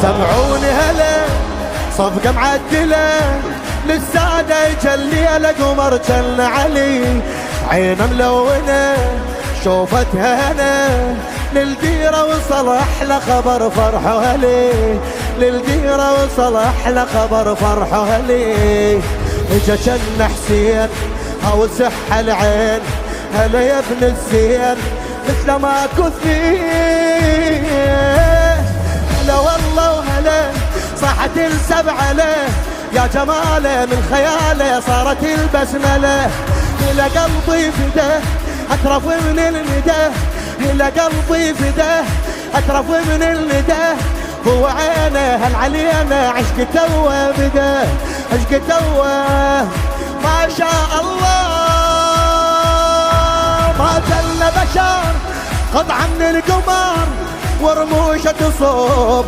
سمعوني هلا صفقة معدلة للسادة يجلي القمر جل علي، عينه ملونة شوفتها هنا للديرة وصل أحلى خبر فرحه هلي، للديرة وصل أحلى خبر فرحه هلي. اجا جن حسين أو سح العين هلا يا ابن الزين مثل ما كثير، هلا والله وهلا صاحت السبعة له يا جماله من خياله صارت البسملة، إلى قلبي فداه أترف من الندى، إلى قلبي فداه أترف من الندى، هو عينه هل علينا عشق توه بدا، عشق توه ما شاء الله ما زل بشر قطعة من القمر ورموشه تصوب